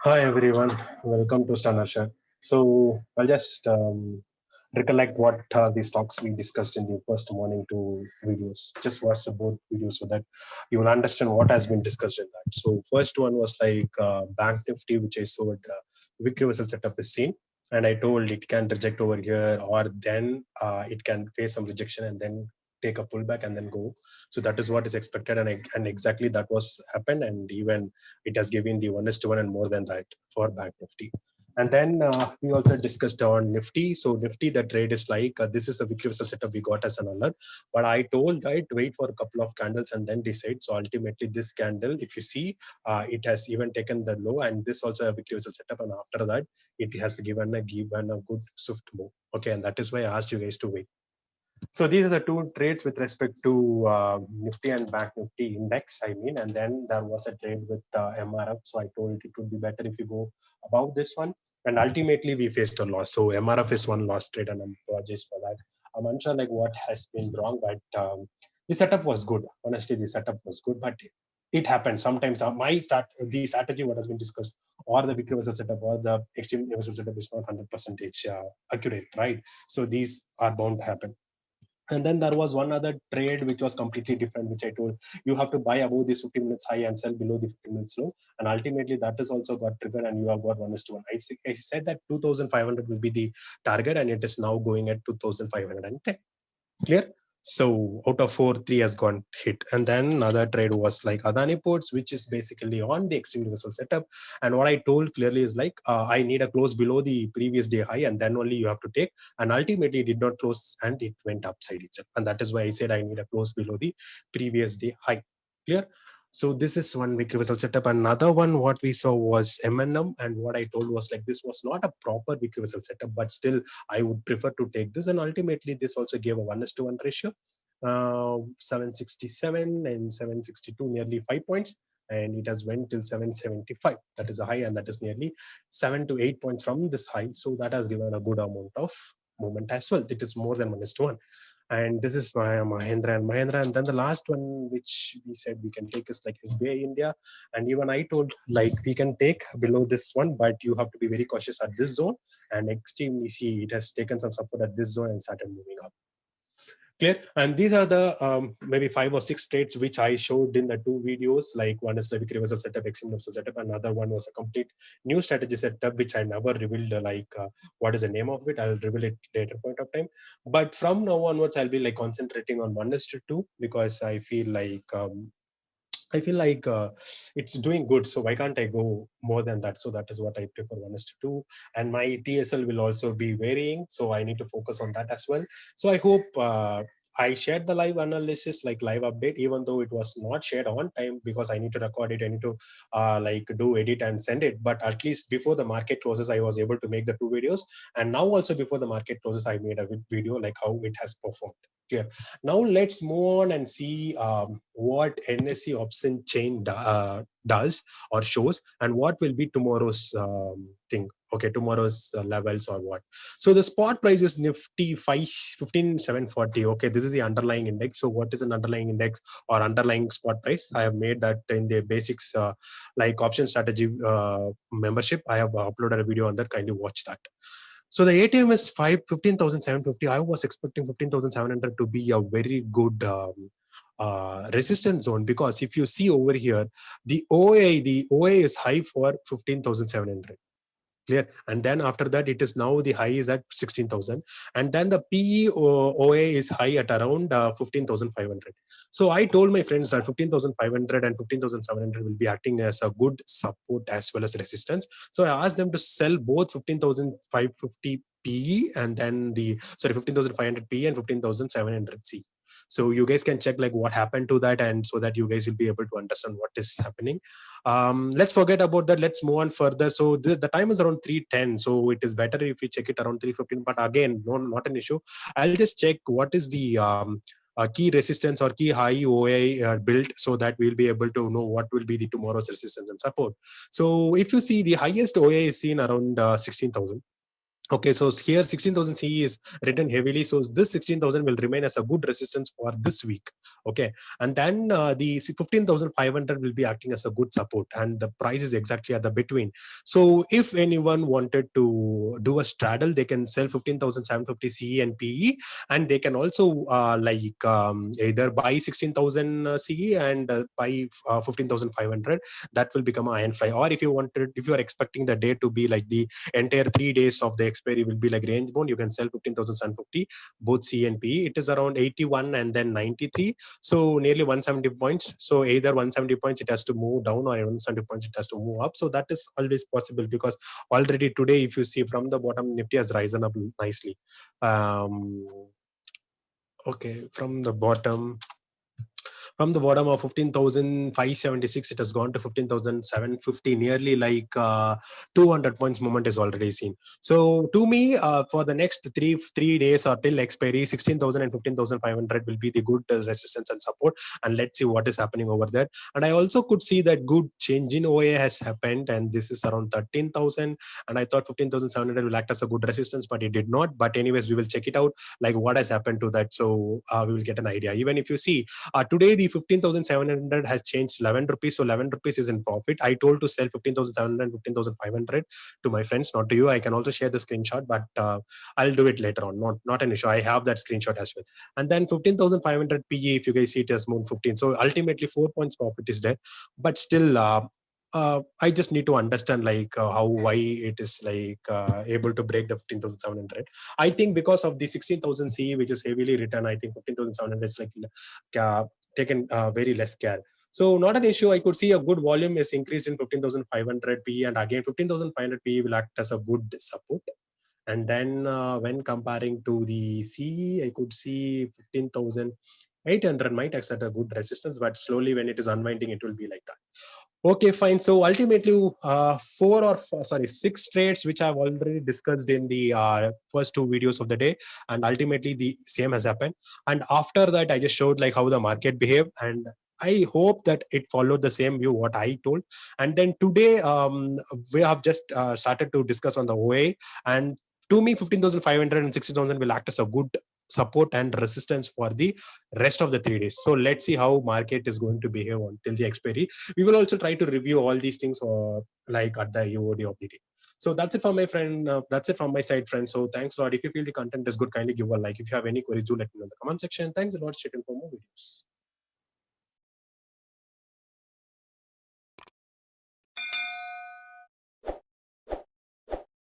Hi everyone, welcome to Stanasha. So I'll just recollect what the stocks we discussed in the first morning two videos. Just watch the both videos so that you will understand what has been discussed in that. So first one was like Bank Nifty, which I showed wick reversal setup is seen, and I told it can reject over here, or then it can face some rejection and then take a pullback and then go. So that is what is expected, and exactly that was happened, and even it has given the 1:1 and more than that for Bank Nifty. And then we also discussed on Nifty. So Nifty, the trade is like this is a weekly reversal setup we got as an alert. But I told right, wait for a couple of candles and then decide. So ultimately, this candle, if you see, it has even taken the low, and this also a weekly reversal setup. And after that, it has given a good swift move. Okay, and that is why I asked you guys to wait. So these are the two trades with respect to Nifty and Bank Nifty index, I mean, and then there was a trade with MRF. So I told it would be better if you go above this one. And ultimately, we faced a loss. So MRF is one loss trade, and I apologize for that. I'm unsure like what has been wrong, but the setup was good. Honestly, the setup was good, but it happens sometimes. The strategy what has been discussed, or the weak reversal setup, or the extreme reversal setup is not 100% accurate, right? So these are bound to happen. And then there was one other trade which was completely different, which I told you have to buy above this 15 minutes high and sell below the 15 minutes low. And ultimately, that is also got triggered, and you have got 1:1. I said that 2,500 will be the target, and it is now going at 2,510. Clear? So out of four, three has gone hit. And then another trade was like Adani Ports, which is basically on the extreme reversal setup. And what I told clearly is like, I need a close below the previous day high, and then only you have to take. And ultimately, it did not close and it went upside itself. And that is why I said I need a close below the previous day high. Clear? So this is one big reversal setup. Another one, what we saw was M&M, and what I told was like this was not a proper big reversal setup, but still I would prefer to take this. And ultimately, this also gave a 1:1 ratio, 767 and 762, nearly 5 points. And it has went till 775. That is a high, and that is nearly 7 to 8 points from this high. So that has given a good amount of movement as well. It is more than 1:1. And this is my Mahindra and Mahindra. And then the last one, which we said we can take, is like SBI India. And even I told like we can take below this one, but you have to be very cautious at this zone. And extremely see it has taken some support at this zone and started moving up. Clear? And these are the maybe 5 or 6 trades which I showed in the two videos. Like one is like reversal setup, extreme reversal setup. Another one was a complete new strategy setup, which I never revealed. What is the name of it? I'll reveal it later point of time. But from now onwards, I'll be like concentrating on 1:2 because I feel like it's doing good. So why can't I go more than that? So that is what I prefer 1:2. And my TSL will also be varying. So I need to focus on that as well. So I hope I shared the live analysis, like live update, even though it was not shared on time because I need to record it. I need to like do edit and send it. But at least before the market closes, I was able to make the two videos. And now also before the market closes, I made a video like how it has performed. Clear. Now let's move on and see what NSE option chain does or shows, and what will be tomorrow's thing. Okay, tomorrow's levels or what. So the spot price is Nifty 15,740. Okay, this is the underlying index. So what is an underlying index or underlying spot price? I have made that in the basics like option strategy membership. I have uploaded a video on that. Kindly watch that. So the ATM is 15,750. I was expecting 15,700 to be a very good resistance zone, because if you see over here, the OA is high for 15,700. Clear. And then after that, it is now the high is at 16,000, and then the PE OA is high at around 15,500. So I told my friends that 15,500 and 15,700 will be acting as a good support as well as resistance. So I asked them to sell both 15,550 PE and then 15,500 PE and 15,700 C. So you guys can check like what happened to that, and so that you guys will be able to understand what is happening. Let's forget about that. Let's move on further. So the time is around 3:10. So it is better if we check it around 3:15. But again, no, not an issue. I'll just check what is the key resistance or key high OA built, so that we'll be able to know what will be the tomorrow's resistance and support. So if you see, the highest OA is seen around 16,000. Okay, so here 16,000 CE is written heavily. So this 16,000 will remain as a good resistance for this week. Okay, and then the 15,500 will be acting as a good support, and the price is exactly at the between. So if anyone wanted to do a straddle, they can sell 15,750 CE and PE, and they can also either buy 16,000 CE and buy 15,500. That will become an iron fly. Or if you are expecting the day to be like the entire 3 days of the expiry will be like range bound, you can sell 15,750 both C and P. It is around 81 and then 93, so nearly 170 points. So either 170 points it has to move down, or 170 points it has to move up. So that is always possible, because already today, if you see from the bottom, Nifty has risen up nicely. Okay, from the bottom of 15,576, it has gone to 15,750, nearly like 200 points movement is already seen. So to me, for the next three days or till expiry, 16,000 and 15,500 will be the good resistance and support. And let's see what is happening over there. And I also could see that good change in OA has happened, and this is around 13,000. And I thought 15,700 will act as a good resistance, but it did not. But anyways, we will check it out, like what has happened to that. So we will get an idea. Even if you see, today the 15,700 has changed 11 rupees. So 11 rupees is in profit. I told to sell 15,700, 15,500 to my friends, not to you. I can also share the screenshot, but I'll do it later on. Not an issue. I have that screenshot as well. And then 15,500 PE, if you guys see, it has moved 15. So ultimately 4 points profit is there, but still, I just need to understand why it is able to break the 15,700. I think because of the 16,000 CE, which is heavily written, I think 15,700 is taken very less care. So not an issue. I could see a good volume is increased in 15,500 PE, and again 15,500 PE will act as a good support. And then when comparing to the CE, I could see 15,800 might accept a good resistance, but slowly when it is unwinding, it will be like that. Okay, fine. So ultimately, six trades which I've already discussed in the first two videos of the day, and ultimately the same has happened. And after that, I just showed like how the market behaved, and I hope that it followed the same view what I told. And then today, we have just started to discuss on the OA, and to me, 15,500 and 60,000 will act as a good support and resistance for the rest of the 3 days. So let's see how market is going to behave until the expiry. We will also try to review all these things like at the EOD of the day. So that's it from my friend. That's it from my side, friends. So thanks a lot. If you feel the content is good, kindly give a like. If you have any queries, do let me know in the comment section. Thanks a lot. Stay tuned for more videos.